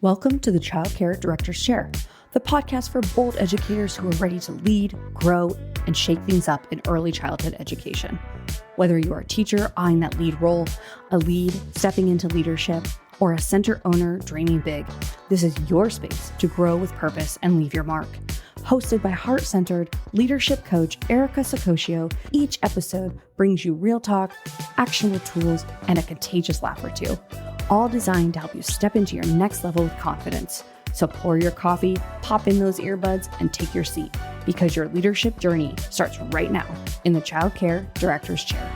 Welcome to the Childcare Director's Chair, the podcast for bold educators who are ready to lead, grow, and shake things up in early childhood education. Whether you're a teacher eyeing that lead role, a lead stepping into leadership, or a center owner dreaming big, this is your space to grow with purpose and leave your mark. Hosted by heart-centered leadership coach Erica Saccoccio, each episode brings you real talk, actionable tools, and a contagious laugh or two, all designed to help you step into your next level with confidence. So pour your coffee, pop in those earbuds, and take your seat, because your leadership journey starts right now in the Childcare Director's Chair.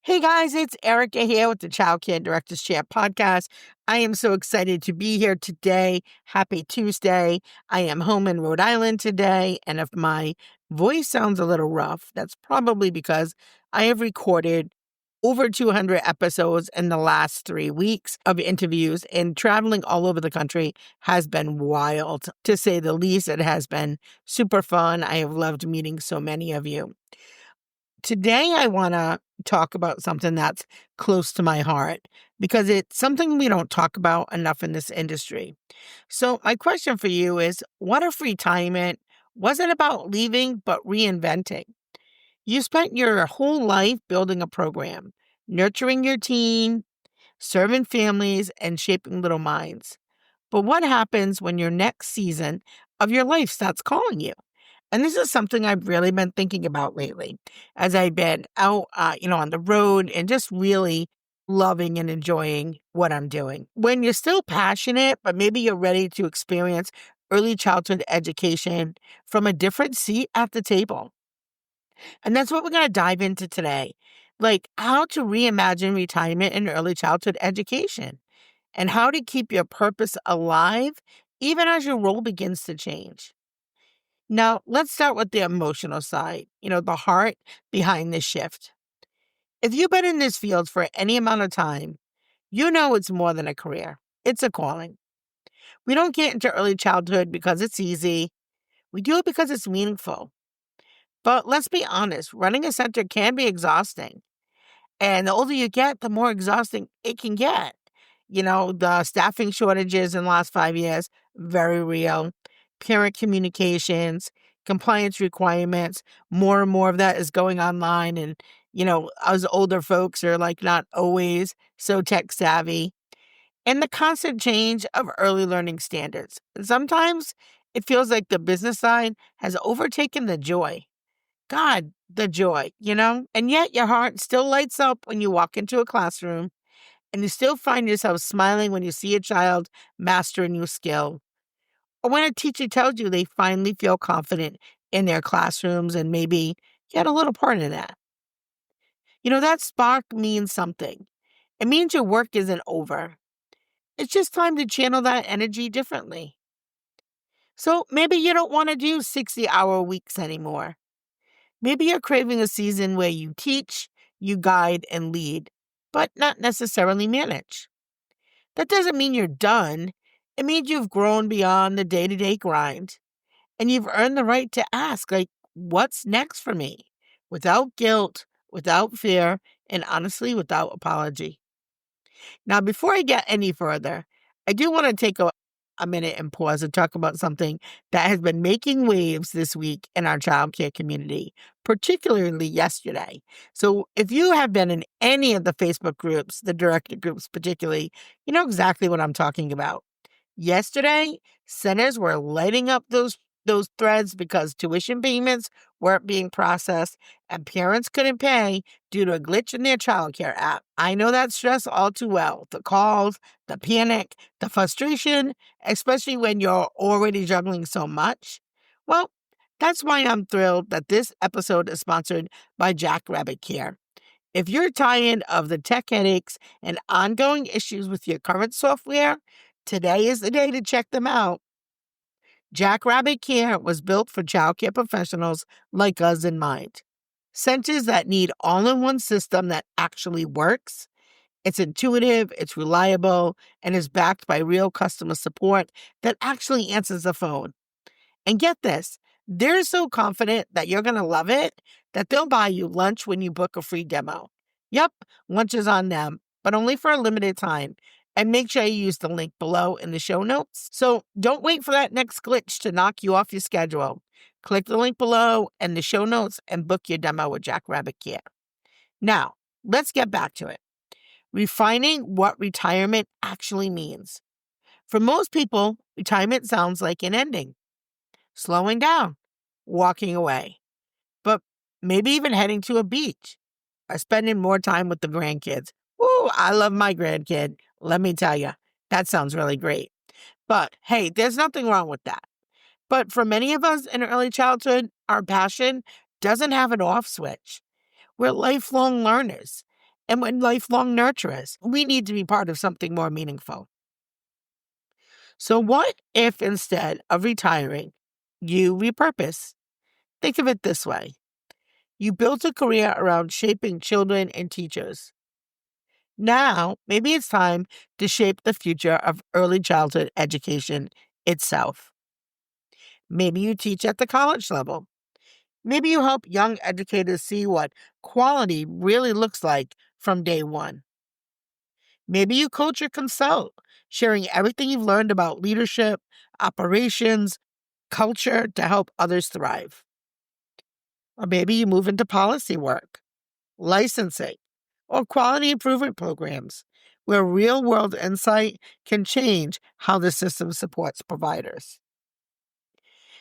Hey guys, it's Erica here with the Childcare Director's Chair podcast. I am so excited to be here today. Happy Tuesday. I am home in Rhode Island today, and if my voice sounds a little rough, that's probably because I have recorded over 200 episodes in the last 3 weeks of interviews, and traveling all over the country has been wild, to say the least. It has been super fun. I have loved meeting so many of you. Today, I want to talk about something that's close to my heart because it's something we don't talk about enough in this industry. So my question for you is, what if retirement wasn't about leaving but reinventing? You spent your whole life building a program, nurturing your team, serving families, and shaping little minds. But what happens when your next season of your life starts calling you? And this is something I've really been thinking about lately as I've been out, on the road and just really loving and enjoying what I'm doing. When you're still passionate, but maybe you're ready to experience early childhood education from a different seat at the table. And that's what we're going to dive into today, like how to reimagine retirement in early childhood education and how to keep your purpose alive even as your role begins to change. Now, let's start with the emotional side, the heart behind this shift. If you've been in this field for any amount of time, you know it's more than a career. It's a calling. We don't get into early childhood because it's easy. We do it because it's meaningful. But let's be honest, running a center can be exhausting. And the older you get, the more exhausting it can get. The staffing shortages in the last 5 years, very real. Parent communications, compliance requirements, more and more of that is going online. And, us older folks are not always so tech savvy. And the constant change of early learning standards. And sometimes it feels like the business side has overtaken the joy. God, the joy, And yet your heart still lights up when you walk into a classroom, and you still find yourself smiling when you see a child master a new skill. Or when a teacher tells you they finally feel confident in their classrooms and maybe you had a little part in that. That spark means something. It means your work isn't over. It's just time to channel that energy differently. So maybe you don't want to do 60-hour weeks anymore. Maybe you're craving a season where you teach, you guide, and lead, but not necessarily manage. That doesn't mean you're done. It means you've grown beyond the day-to-day grind, and you've earned the right to ask, what's next for me? Without guilt, without fear, and honestly, without apology. Now, before I get any further, I do want to take a minute and pause and talk about something that has been making waves this week in our childcare community, particularly yesterday. So if you have been in any of the Facebook groups, the director groups particularly, you know exactly what I'm talking about. Yesterday, centers were lighting up those threads because tuition payments weren't being processed and parents couldn't pay due to a glitch in their childcare app. I know that stress all too well. The calls, the panic, the frustration, especially when you're already juggling so much. Well, that's why I'm thrilled that this episode is sponsored by Jackrabbit Care. If you're tired of the tech headaches and ongoing issues with your current software, today is the day to check them out. Jackrabbit Care was built for childcare professionals like us in mind. Centers that need all-in-one system that actually works. It's intuitive, it's reliable, and is backed by real customer support that actually answers the phone. And get this, they're so confident that you're going to love it that they'll buy you lunch when you book a free demo. Yep, lunch is on them. but only for a limited time. And make sure you use the link below in the show notes. So don't wait for that next glitch to knock you off your schedule. Click the link below and the show notes and book your demo with Jackrabbit Care. Now, let's get back to it. Refining what retirement actually means. For most people, retirement sounds like an ending, slowing down, walking away, but maybe even heading to a beach or spending more time with the grandkids. Ooh, I love my grandkid. Let me tell you, that sounds really great. But hey, there's nothing wrong with that. But for many of us in early childhood, our passion doesn't have an off switch. We're lifelong learners and we're lifelong nurturers. We need to be part of something more meaningful. So what if instead of retiring, you repurpose? Think of it this way. You built a career around shaping children and teachers. Now, maybe it's time to shape the future of early childhood education itself. Maybe you teach at the college level. Maybe you help young educators see what quality really looks like from day one. Maybe you coach or consult, sharing everything you've learned about leadership, operations, culture to help others thrive. Or maybe you move into policy work, licensing, or quality improvement programs, where real-world insight can change how the system supports providers.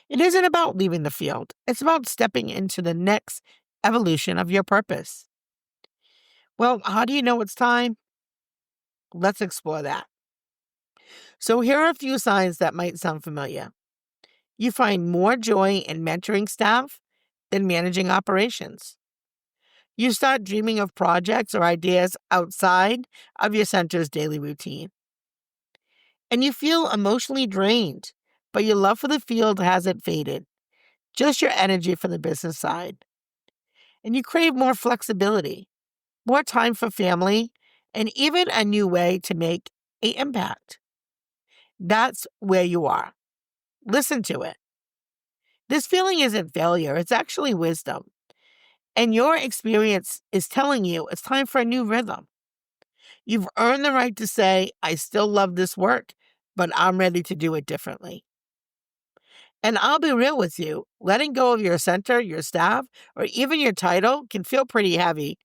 It isn't about leaving the field. It's about stepping into the next evolution of your purpose. Well, how do you know it's time? Let's explore that. So here are a few signs that might sound familiar. You find more joy in mentoring staff than managing operations. You start dreaming of projects or ideas outside of your center's daily routine. And you feel emotionally drained, but your love for the field hasn't faded, just your energy for the business side. And you crave more flexibility, more time for family, and even a new way to make an impact. That's where you are. Listen to it. This feeling isn't failure, it's actually wisdom. And your experience is telling you it's time for a new rhythm. You've earned the right to say, I still love this work, but I'm ready to do it differently. And I'll be real with you, letting go of your center, your staff, or even your title can feel pretty heavy,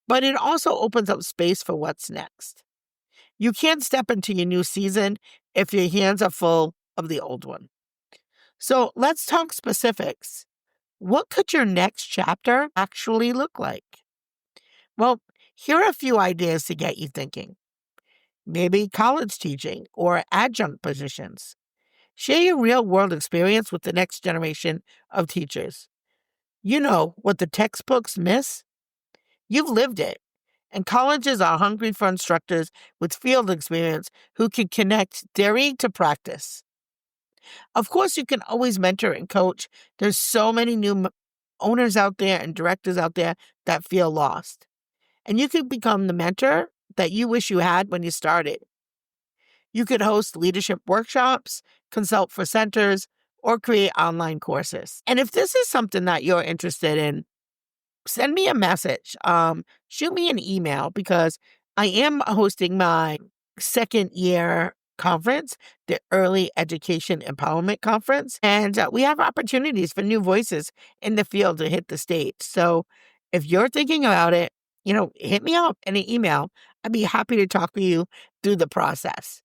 but it also opens up space for what's next. You can't step into your new season if your hands are full of the old one. So let's talk specifics. What could your next chapter actually look like? Well, here are a few ideas to get you thinking. Maybe college teaching or adjunct positions. Share your real-world experience with the next generation of teachers. You know what the textbooks miss? You've lived it. And colleges are hungry for instructors with field experience who can connect theory to practice. Of course, you can always mentor and coach. There's so many new owners out there and directors out there that feel lost. And you could become the mentor that you wish you had when you started. You could host leadership workshops, consult for centers, or create online courses. And if this is something that you're interested in, send me a message. Shoot me an email because I am hosting my second year conference, the Early Education Empowerment Conference. And we have opportunities for new voices in the field to hit the stage. So if you're thinking about it, hit me up in an email. I'd be happy to talk with you through the process.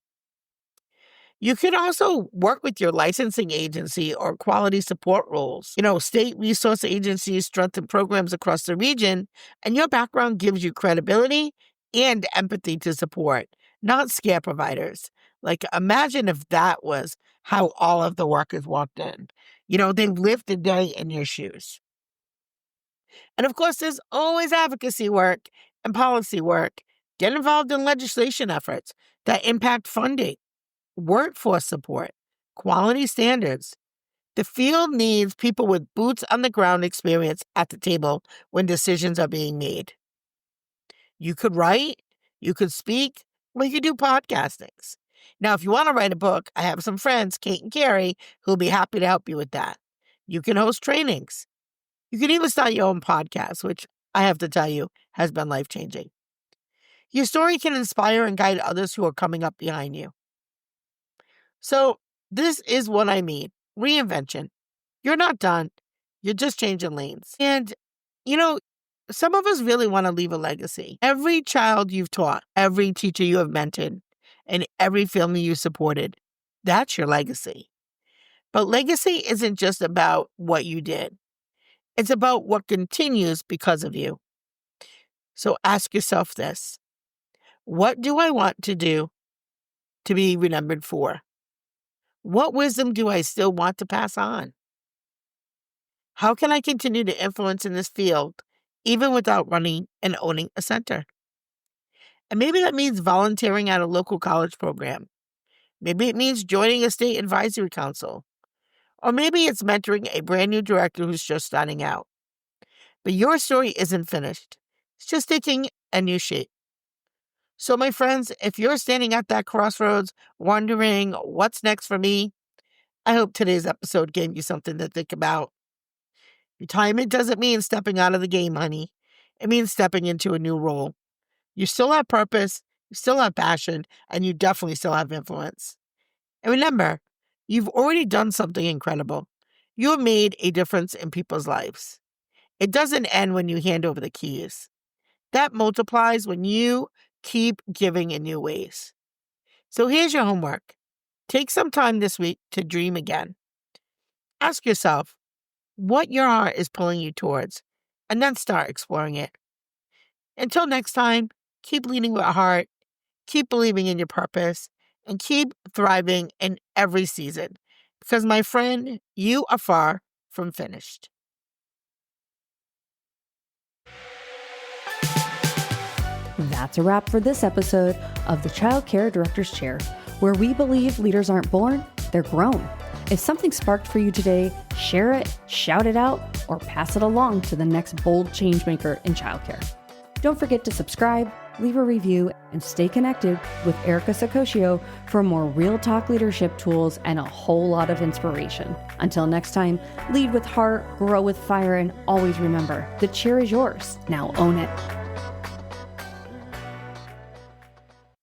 You could also work with your licensing agency or quality support roles. State resource agencies strengthen programs across the region, and your background gives you credibility and empathy to support, not scare providers. Like, imagine if that was how all of the workers walked in. They lived the day in your shoes. And of course, there's always advocacy work and policy work. Get involved in legislation efforts that impact funding, workforce support, quality standards. The field needs people with boots on the ground experience at the table when decisions are being made. You could write, you could speak, or you could do podcastings. Now, if you want to write a book, I have some friends, Kate and Carrie, who'll be happy to help you with that. You can host trainings. You can even start your own podcast, which I have to tell you has been life-changing. Your story can inspire and guide others who are coming up behind you. So this is what I mean. Reinvention. You're not done. You're just changing lanes. And, some of us really want to leave a legacy. Every child you've taught, every teacher you have mentored, and every family you supported, that's your legacy. But legacy isn't just about what you did. It's about what continues because of you. So ask yourself this. What do I want to do to be remembered for? What wisdom do I still want to pass on? How can I continue to influence in this field, even without running and owning a center? And maybe that means volunteering at a local college program. Maybe it means joining a state advisory council. Or maybe it's mentoring a brand new director who's just starting out. But your story isn't finished. It's just taking a new shape. So, my friends, if you're standing at that crossroads, wondering what's next for me, I hope today's episode gave you something to think about. Retirement doesn't mean stepping out of the game, honey. It means stepping into a new role. You still have purpose, you still have passion, and you definitely still have influence. And remember, you've already done something incredible. You have made a difference in people's lives. It doesn't end when you hand over the keys. That multiplies when you keep giving in new ways. So here's your homework. Take some time this week to dream again. Ask yourself what your heart is pulling you towards, and then start exploring it. Until next time, keep leading with heart, keep believing in your purpose, and keep thriving in every season. Because, my friend, you are far from finished. That's a wrap for this episode of the Childcare Director's Chair, where we believe leaders aren't born, they're grown. If something sparked for you today, share it, shout it out, or pass it along to the next bold changemaker in childcare. Don't forget to subscribe, leave a review, and stay connected with Erica Saccoccio for more real talk leadership tools and a whole lot of inspiration. Until next time, lead with heart, grow with fire, and always remember, the chair is yours. Now own it.